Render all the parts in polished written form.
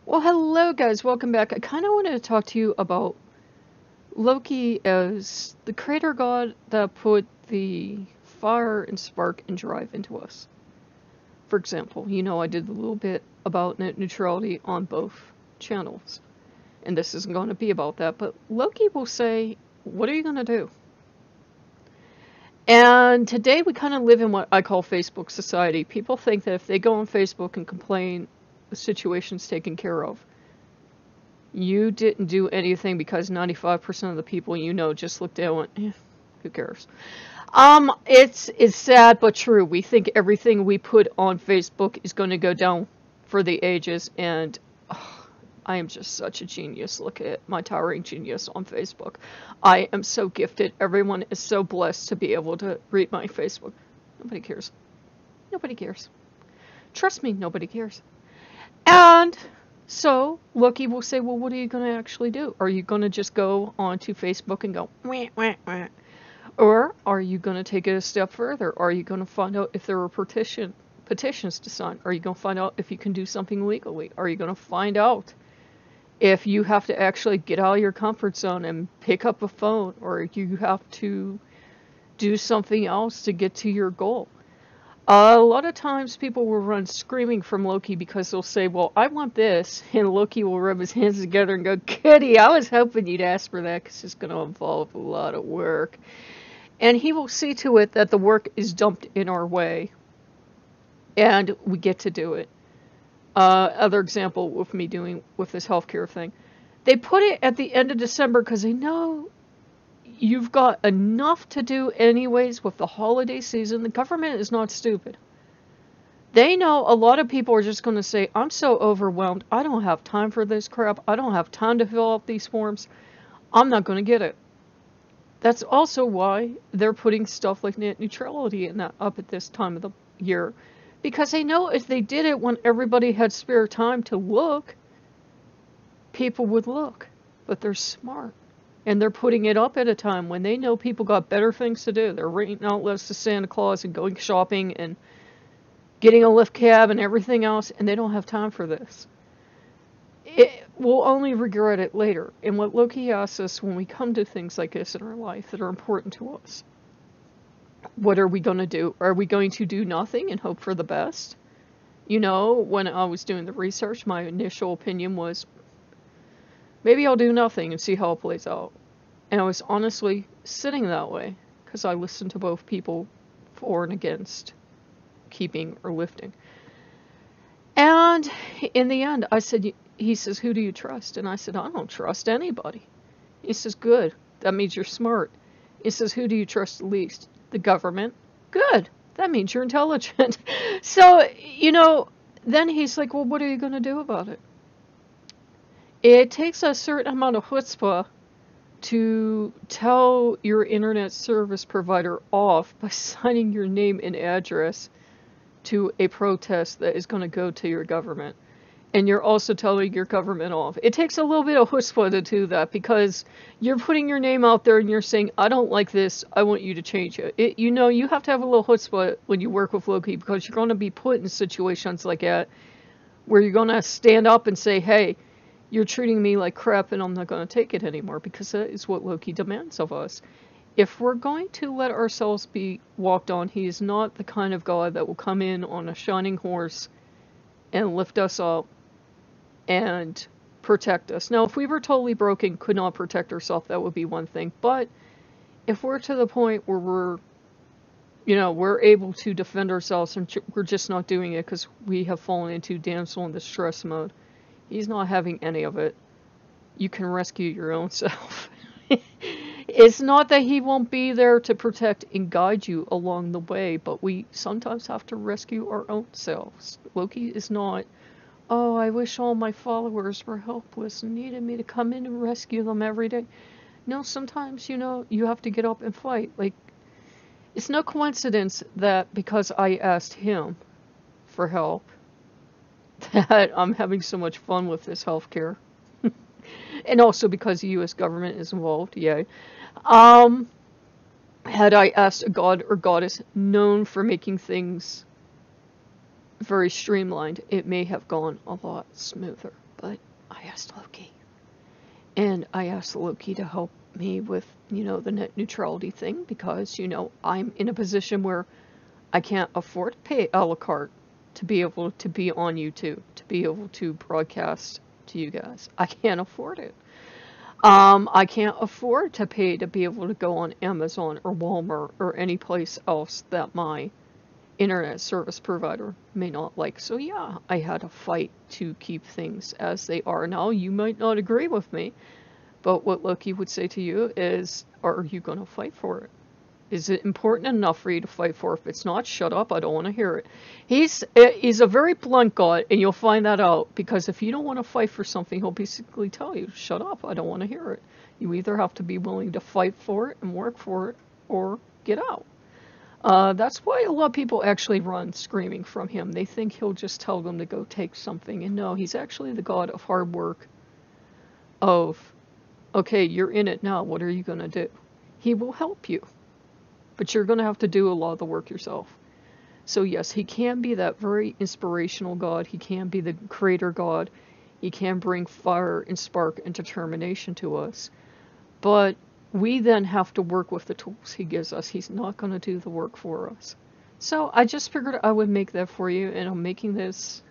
Well, hello guys, welcome back. I kind of wanted to talk to you about Loki as the creator god that put the fire and spark and drive into us. For example, I did a little bit about net neutrality on both channels, and this isn't going to be about that, but Loki will say, what are you going to do? And today we kind of live in what I call Facebook society. People think that if they go on Facebook and complain, the situation's taken care of. You didn't do anything because 95% of the people you know just looked at and went, who cares? It's sad but true. We think everything we put on Facebook is going to go down for the ages, and I am just such a genius. Look at my towering genius on Facebook. I am so gifted. Everyone is so blessed to be able to read my Facebook. Nobody cares. Nobody cares. Trust me, nobody cares. And so Loki will say, well, what are you going to actually do? Are you going to just go onto Facebook and go, wah, wah, wah? Or are you going to take it a step further? Are you going to find out if there are petitions to sign? Are you going to find out if you can do something legally? Are you going to find out if you have to actually get out of your comfort zone and pick up a phone, or you have to do something else to get to your goal? A lot of times people will run screaming from Loki because they'll say, well, I want this, and Loki will rub his hands together and go, Kitty, I was hoping you'd ask for that because it's going to involve a lot of work. And he will see to it that the work is dumped in our way, and we get to do it. Other example with me doing with this healthcare thing. They put it at the end of December because they know you've got enough to do anyways with the holiday season. The government is not stupid. They know a lot of people are just going to say, I'm so overwhelmed. I don't have time for this crap. I don't have time to fill out these forms. I'm not going to get it. That's also why they're putting stuff like net neutrality in that up at this time of the year. Because they know if they did it when everybody had spare time to look, people would look. But they're smart. And they're putting it up at a time when they know people got better things to do. They're renting out lists to Santa Claus and going shopping and getting a lift cab and everything else, and they don't have time for this. We'll only regret it later. And what Loki asks us when we come to things like this in our life that are important to us, what are we going to do? Are we going to do nothing and hope for the best? When I was doing the research, my initial opinion was, maybe I'll do nothing and see how it plays out. And I was honestly sitting that way because I listened to both people for and against keeping or lifting. And in the end, he says, who do you trust? And I said, I don't trust anybody. He says, good. That means you're smart. He says, who do you trust the least? The government. Good. That means you're intelligent. So, then he's like, well, what are you going to do about it? It takes a certain amount of chutzpah to tell your internet service provider off by signing your name and address to a protest that is going to go to your government. And you're also telling your government off. It takes a little bit of chutzpah to do that because you're putting your name out there and you're saying, I don't like this, I want you to change it. You have to have a little chutzpah when you work with Loki because you're going to be put in situations like that where you're going to stand up and say, hey, you're treating me like crap and I'm not going to take it anymore, because that is what Loki demands of us. If we're going to let ourselves be walked on, he is not the kind of God that will come in on a shining horse and lift us up and protect us. Now, if we were totally broken, could not protect ourselves, that would be one thing. But if we're to the point where we're able to defend ourselves and we're just not doing it because we have fallen into damsel in distress mode, he's not having any of it. You can rescue your own self. It's not that he won't be there to protect and guide you along the way, but we sometimes have to rescue our own selves. Loki is not, oh, I wish all my followers were helpless and needed me to come in and rescue them every day. No, sometimes, you have to get up and fight. Like, it's no coincidence that because I asked him for help, that I'm having so much fun with this healthcare. And also because the U.S. government is involved, yay. Had I asked a god or goddess known for making things very streamlined, it may have gone a lot smoother. But I asked Loki. And I asked Loki to help me with, the net neutrality thing because, I'm in a position where I can't afford to pay a la carte to be able to be on YouTube, to be able to broadcast to you guys. I can't afford it. I can't afford to pay to be able to go on Amazon or Walmart or any place else that my internet service provider may not like. So yeah, I had to fight to keep things as they are now. You might not agree with me, but what Loki would say to you is, are you going to fight for it? Is it important enough for you to fight for? If it's not, shut up. I don't want to hear it. He's a very blunt God, and you'll find that out, because if you don't want to fight for something, he'll basically tell you, shut up. I don't want to hear it. You either have to be willing to fight for it and work for it, or get out. That's why a lot of people actually run screaming from him. They think he'll just tell them to go take something. And no, he's actually the God of hard work, of, okay, you're in it now. What are you going to do? He will help you, but you're going to have to do a lot of the work yourself. So yes, he can be that very inspirational God. He can be the creator God. He can bring fire and spark and determination to us. But we then have to work with the tools he gives us. He's not going to do the work for us. So I just figured I would make that for you, and I'm making this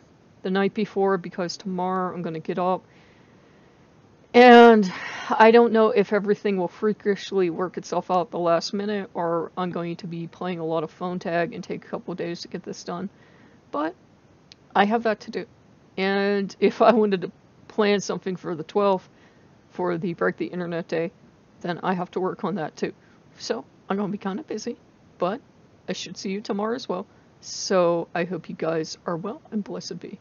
the night before because tomorrow I'm going to get up. And I don't know if everything will freakishly work itself out at the last minute, or I'm going to be playing a lot of phone tag and take a couple of days to get this done. But I have that to do. And if I wanted to plan something for the 12th, for the Break the Internet Day, then I have to work on that too. So I'm going to be kind of busy, but I should see you tomorrow as well. So I hope you guys are well, and blessed be.